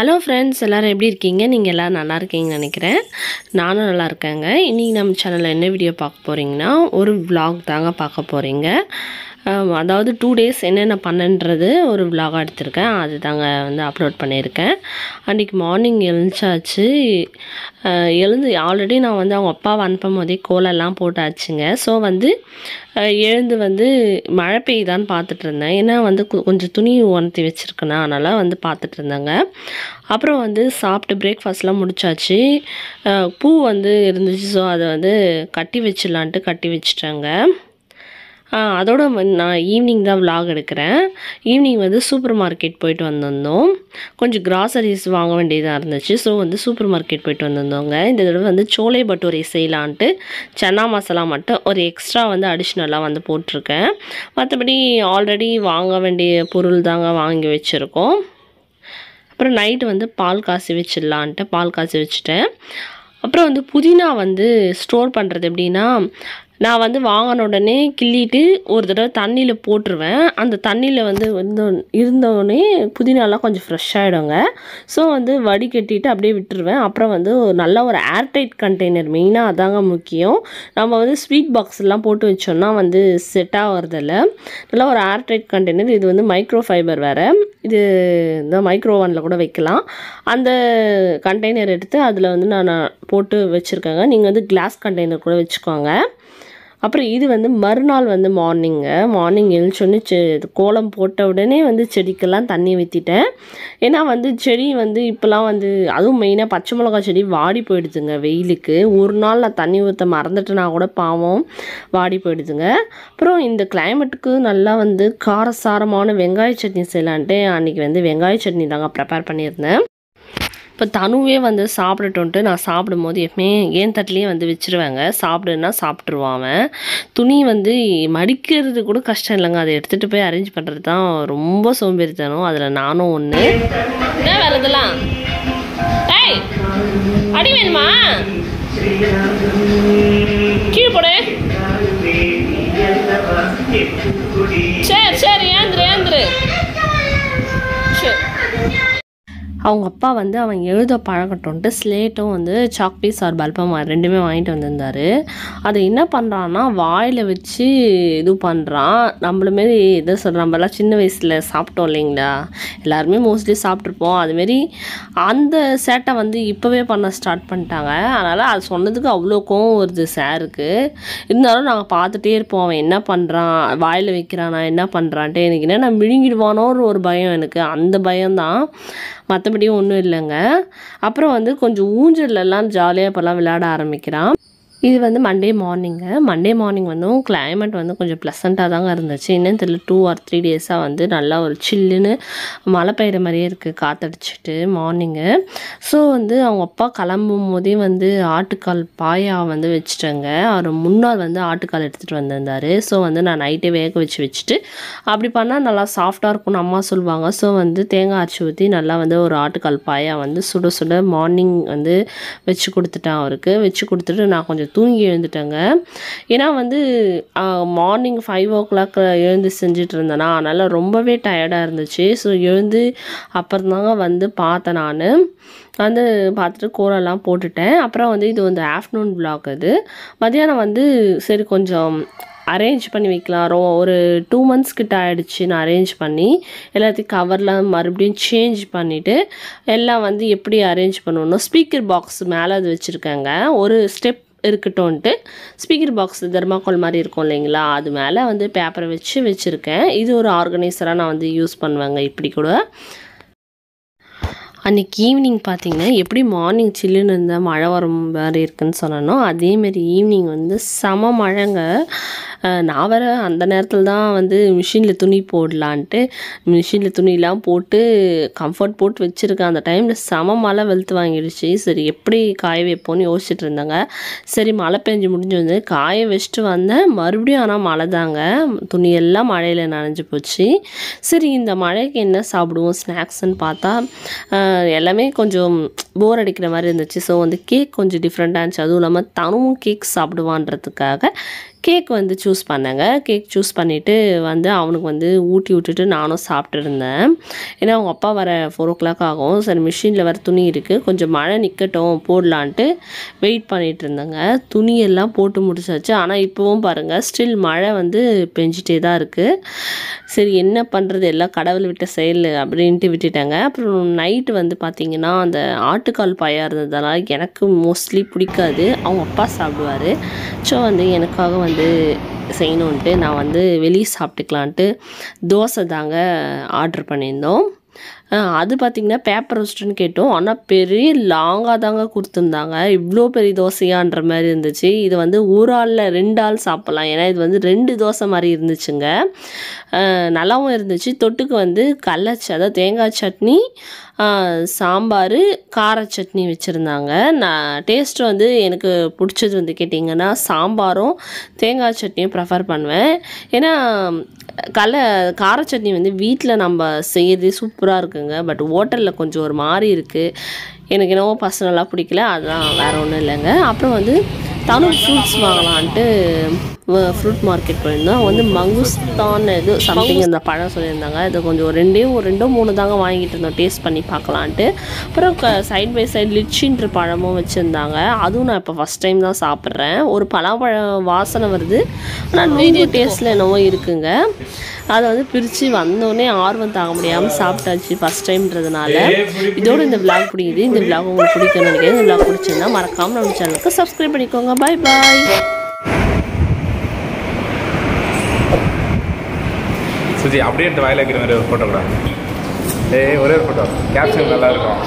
Hello friends, எல்லோரும் எப்படி இருக்கீங்க? நீங்கள் எல்லோரும் நல்லா இருக்கீங்கன்னு நினைக்கிறேன். நானும் நல்லா இருக்கேங்க. இன்றைக்கி நம்ம சேனலில் என்ன வீடியோ பார்க்க போகிறீங்கன்னா, ஒரு vlog தாங்க பார்க்க போகிறீங்க. அதாவது 2 days என்னென்ன பண்ணன்றது ஒரு vlog எடுத்திருக்கேன். அது தாங்க வந்து அப்லோட் பண்ணியிருக்கேன். அன்றைக்கி மார்னிங் எழுந்தாச்சு. எழுந்து ஆல்ரெடி நான் வந்து அவங்க அப்பாவை அனுப்பும் போதே கோலெல்லாம் போட்டாச்சுங்க. ஸோ வந்து எழுந்து வந்து மழை பெய்யுதான்னு பார்த்துட்டு இருந்தேன். ஏன்னா வந்து கொஞ்சம் துணி உணர்த்தி வச்சுருக்கேனா, அதனால் வந்து பார்த்துட்டு இருந்தேங்க. அப்புறம் வந்து சாப்பிட்டு பிரேக்ஃபாஸ்ட்லாம் முடிச்சாச்சு. பூ வந்து இருந்துச்சு. ஸோ அதை வந்து கட்டி வச்சிடலான்ட்டு கட்டி வச்சிட்டேங்க. அதோட நான் ஈவினிங் தான் vlog எடுக்கிறேன். ஈவினிங் வந்து சூப்பர் மார்க்கெட் போயிட்டு வந்திருந்தோம். கொஞ்சம் கிராசரிஸ் வாங்க வேண்டியதாக இருந்துச்சு. ஸோ வந்து சூப்பர் மார்க்கெட் போயிட்டு வந்திருந்தோங்க. இந்த தடவை வந்து சோலை பட்டூரை செய்யலான்ட்டு சன்னா மசாலா மட்டும் ஒரு எக்ஸ்ட்ரா வந்து அடிஷ்னலாக வந்து போட்டிருக்கேன். மற்றபடி ஆல்ரெடி வாங்க வேண்டிய பொருள் தாங்க வாங்கி வச்சுருக்கோம். அப்புறம் நைட்டு வந்து பால் காய்ச்சி வச்சிடலான்ட்டு பால் காய்ச்சி வச்சுட்டேன். அப்புறம் வந்து புதினா வந்து ஸ்டோர் பண்ணுறது எப்படின்னா, நான் வந்து வாங்கின உடனே கிள்ளிட்டு ஒரு தடவை தண்ணியில் போட்டுருவேன். அந்த தண்ணியில் வந்து இருந்தோடனே புதினாலாம் கொஞ்சம் ஃப்ரெஷ் ஆகிடுங்க. ஸோ வந்து வடிகட்டிட்டு அப்படியே விட்டுருவேன். அப்புறம் வந்து நல்ல ஒரு ஏர்டைட் கண்டெய்னர், மெயினாக அதாங்க முக்கியம். நம்ம வந்து ஸ்வீட் பாக்ஸ்லாம் போட்டு வச்சோம்னா வந்து செட் ஆகிறதில்ல. நல்லா ஒரு ஏர்டைட் கண்டெய்னர். இது வந்து மைக்ரோ ஃபைபர் வேறு. இது இந்த மைக்ரோ ஓவனில் கூட வைக்கலாம். அந்த கண்டெய்னர் எடுத்து அதில் வந்து நான் போட்டு வச்சுருக்கேங்க. நீங்கள் வந்து கிளாஸ் கண்டெய்னர் கூட வச்சுக்கோங்க. அப்புறம் இது வந்து மறுநாள் வந்து மார்னிங் எழுந்தோடனே கோலம் போட்ட உடனே வந்து செடிக்கெல்லாம் தண்ணி ஊற்றிட்டேன். ஏன்னா வந்து செடி வந்து இப்போலாம் வந்து அதுவும் மெயினாக பச்சை மிளகா செடி வாடி போயிடுதுங்க வெயிலுக்கு. ஒரு நாள் நான் தண்ணி ஊற்ற மறந்துட்டேன்னா கூட பாவம் வாடி போயிடுதுங்க. அப்புறம் இந்த கிளைமேட்டுக்கு நல்லா வந்து காரசாரமான வெங்காய சட்னி செய்யலான்ட்டு அன்றைக்கி வந்து வெங்காய சட்னி தாங்க ப்ரிப்பேர் பண்ணியிருந்தேன். இப்போ தனுவே வந்து சாப்பிடட்டுன்ட்டு நான் சாப்பிடும்போது எப்பவுமே ஏன் தட்டிலையே வந்து வச்சுருவேங்க. சாப்பிடுன்னா சாப்பிட்ருவான். துணி வந்து மடிக்கிறது கூட கஷ்டம் இல்லைங்க. அதை எடுத்துகிட்டு போய் அரேஞ்ச் பண்ணுறது தான் ரொம்ப சோம்பேறித்தனம். அதில் நானும் ஒன்று. என்ன வேறு இதெல்லாம் அடி வேணுமா? கீழே போடு. சரி ஏந்திரு. சரி. அவங்க அப்பா வந்து அவன் எழுத பழகட்டும்ன்ட்டு ஸ்லேட்டும் வந்து சாக் பீஸ் ஆர் பல்பம் ரெண்டுமே வாங்கிட்டு வந்திருந்தார். அதை என்ன பண்ணுறான்னா வாயில் வச்சு இது பண்ணுறான். நம்மளுமாரி எதை சொல்கிறோம், நம்மளாம் சின்ன வயசில் சாப்பிட்டோம் இல்லைங்களா, எல்லாருமே மோஸ்ட்லி சாப்பிட்ருப்போம். அதுமாரி அந்த சேட்டை வந்து இப்போவே பண்ண ஸ்டார்ட் பண்ணிட்டாங்க. அதனால் அது சொன்னதுக்கு அவ்வளோ கோவம் வருது சாருக்கு. இருந்தாலும் நாங்கள் பார்த்துட்டே இருப்போம். அவன் என்ன பண்ணுறான், வாயில் வைக்கிறான், நான் என்ன பண்ணுறான்ட்டு. எனக்கு என்ன நான் விழுங்கிடுவானோன்னு ஒரு பயம் எனக்கு. அந்த பயம்தான், மற்றபடி ஒன்றும் இல்லைங்க. அப்புறம் வந்து கொஞ்சம் ஊஞ்சல்லாம் ஜாலியாக இப்போல்லாம் விளையாட ஆரம்பிக்கிறான். இது வந்து மண்டே மார்னிங் வந்து கிளைமேட் வந்து கொஞ்சம் ப்ளசண்ட்டாக தாங்க இருந்துச்சு. என்னன்னு தெரியல, 2 or 3 டேஸாக வந்து நல்லா ஒரு சில்லுன்னு மழை பெய்கிற மாதிரியே இருக்குது காற்றடிச்சிட்டு மார்னிங்கு. ஸோ வந்து அவங்க அப்பா கிளம்பும் போதே வந்து ஆட்டுக்கால் பாயா வந்து வச்சுட்டேங்க. அவர் முன்னாள் வந்து ஆட்டுக்கால் எடுத்துகிட்டு வந்திருந்தார். ஸோ வந்து நான் நைட்டே வேக வச்சுட்டு அப்படி பண்ணால் நல்லா சாஃப்டாக இருக்கும்னு அம்மா சொல்லுவாங்க. ஸோ வந்து தேங்காய் அரைச்சி ஊற்றி நல்லா வந்து ஒரு ஆட்டுக்கால் பாயா வந்து சுட மார்னிங் வந்து வச்சு கொடுத்துட்டேன் அவருக்கு. வச்சு கொடுத்துட்டு நான் கொஞ்சம் தூங்கி எழுந்துட்டேங்க. ஏன்னா வந்து மார்னிங் 5 o'clock எழுந்து செஞ்சுட்டு இருந்தேனா, அதனால் ரொம்பவே டயர்டாக இருந்துச்சு. ஸோ எழுந்து அப்புறம் தாங்க வந்து பார்த்தேன். நான் வந்து பார்த்துட்டு கோலெல்லாம் போட்டுட்டேன். அப்புறம் வந்து இது வந்து ஆஃப்டர்நூன் vlog. அது மத்தியானம் வந்து சரி கொஞ்சம் அரேஞ்ச் பண்ணி வைக்கலாம். ஒரு 2 months கிட்ட ஆகிடுச்சு நான் அரேஞ்ச் பண்ணி எல்லாத்தையும் கவர்லாம் மறுபடியும் சேஞ்ச் பண்ணிவிட்டு எல்லாம் வந்து எப்படி அரேஞ்ச் பண்ணணும். ஸ்பீக்கர் பாக்ஸ் மேலே அது வச்சுருக்கேங்க. ஒரு ஸ்டெப் இருக்கட்டும்ன்ட்டு ஸ்பீக்கர் பாக்ஸ் தெர்மாக்கோல் மாதிரி இருக்கும் இல்லைங்களா, அது மேலே வந்து பேப்பரை வச்சுருக்கேன். இது ஒரு ஆர்கனைசராக நான் வந்து யூஸ் பண்ணுவேங்க. இப்படி கூட அன்றைக்கி ஈவினிங் பார்த்திங்கன்னா எப்படி மார்னிங் சில்லுன்னு இருந்தால் மழை வர மாதிரி இருக்குதுன்னு சொன்னோம், அதேமாரி ஈவினிங் வந்து செம மழைங்க. நான் வேறு அந்த நேரத்தில் தான் வந்து மிஷினில் துணி போடலான்ட்டு மிஷினில் துணியெலாம் போட்டு கம்ஃபர்ட் போட்டு வச்சுருக்கேன். அந்த டைமில் செம மழை வெளுத்து வாங்கிடுச்சு. சரி எப்படி காய வைப்போன்னு யோசிச்சுட்டு இருந்தாங்க. சரி மழை பெஞ்சு முடிஞ்சு வந்து காய வச்சுட்டு வந்தேன். மறுபடியும் ஆனால் மழை தாங்க. துணியெல்லாம் மழையில் நனைஞ்சு போச்சு. சரி இந்த மழைக்கு என்ன சாப்பிடுவோம் ஸ்நாக்ஸ்ன்னு பார்த்தா எல்லாமே கொஞ்சம் போர் அடிக்கிற மாதிரி இருந்துச்சு. ஸோ வந்து கேக் கொஞ்சம் டிஃப்ரெண்ட்டாக இருந்துச்சு. அதுவும் இல்லாமல் தனுவும் கேக் சாப்பிடுவான்றதுக்காக கேக் வந்து சூஸ் பண்ணேங்க. கேக் சூஸ் பண்ணிவிட்டு வந்து அவனுக்கு வந்து ஊட்டி விட்டுட்டு நானும் சாப்பிட்டு இருந்தேன். ஏன்னா அவங்க அப்பா வர 4 o'clock ஆகும். சரி மிஷினில் வர துணி இருக்குது, கொஞ்சம் மழை நிற்கட்டும் போடலான்ட்டு வெயிட் பண்ணிகிட்டு இருந்தேங்க. துணியெல்லாம் போட்டு முடிச்சாச்சு. ஆனால் இப்போவும் பாருங்கள் ஸ்டில் மழை வந்து பெஞ்சிட்டே தான் இருக்குது. சரி என்ன பண்ணுறது, எல்லாம் கடவுள் விட்ட செயல் அப்படின்ட்டு விட்டுட்டேங்க. அப்புறம் நைட்டு வந்து பார்த்திங்கன்னா அந்த ஆட்டுக்கால் பாயா இருந்ததுனால எனக்கு மோஸ்ட்லி பிடிக்காது, அவங்க அப்பா சாப்பிடுவார். ஸோ வந்து எனக்காக வந்து செய்யணுன்ட்டு நான் வந்து வெளியே சாப்பிட்டுக்கலான்ட்டு தோசை தாங்க ஆர்டர் பண்ணியிருந்தோம். அது பார்த்திங்கன்னா பேப்பர் ரோஸ்ட்டுன்னு கேட்டோம். ஆனால் பெரிய லாங்காக தாங்க கொடுத்துருந்தாங்க. இவ்வளோ பெரிய தோசையான்ற மாதிரி இருந்துச்சு. இது வந்து ஒரு ஆளில் 2 ஆள் சாப்பிட்லாம். ஏன்னா இது வந்து 2 தோசை மாதிரி இருந்துச்சுங்க. நல்லாவும் இருந்துச்சு. தொட்டுக்கு வந்து அதாவது தேங்காய் சட்னி, சாம்பார், கார சட்னி வச்சுருந்தாங்க. நான் டேஸ்ட்டு வந்து எனக்கு பிடிச்சது வந்து கேட்டிங்கன்னா சாம்பாரும் தேங்காய் சட்னியும் ப்ரிஃபர் பண்ணுவேன். ஏன்னா கார சட்னி வந்து வீட்டில் நம்ம செய்யறதே சூப்பராக இருக்குங்க. பட் ஹோட்டலில் கொஞ்சம் ஒரு மாதிரி இருக்குது. எனக்கு என்னவோ பர்சனலாக பிடிக்கல, அதுதான், வேறு ஒன்றும் இல்லைங்க. அப்புறம் வந்து தனு ஃப்ரூட்ஸ் வாங்கலான்ட்டு ஃப்ரூட் மார்க்கெட் போயிருந்தோம். அவங்க வந்து மங்குஸ்தான் இது சம்திங் அந்த பழம் சொல்லியிருந்தாங்க. இது கொஞ்சம் ரெண்டோ 3 தாங்க வாங்கிட்டு இருந்தோம் டேஸ்ட் பண்ணி பார்க்கலான்ட்டு. அப்புறம் சைட் பை சைடு லிச்சின்ற பழமும் வச்சுருந்தாங்க. அதுவும் நான் இப்போ ஃபஸ்ட் டைம் தான் சாப்பிட்றேன். ஒரு பழம் வாசனை வருது, ஆனால் நூறு டேஸ்ட்டில் என்னவோ இருக்குங்க. அதை வந்து பிரித்து வந்தோடனே ஆர்வம் தாங்க முடியாமல் சாப்பிட்டாச்சு ஃபஸ்ட் டைம்ன்றதுனால. இதோடு இந்த விளாக் பிடிக்குது. இந்த விளாக் உங்களுக்கு பிடிக்கும்னு நினைக்கிறேன். இந்த விளாக் பிடிச்சிருந்தா மறக்காமல் நம்ம சேனலுக்கு சப்ஸ்கிரைப் பண்ணிக்கோங்க. பாய் பாய். சுஜி அப்படியே வாயில வைக்கிற மாதிரி ஒரு ஃபோட்டோ கூட. ஒரே ஒரு ஃபோட்டோ கேப்ஷன் நல்லா இருக்கும்.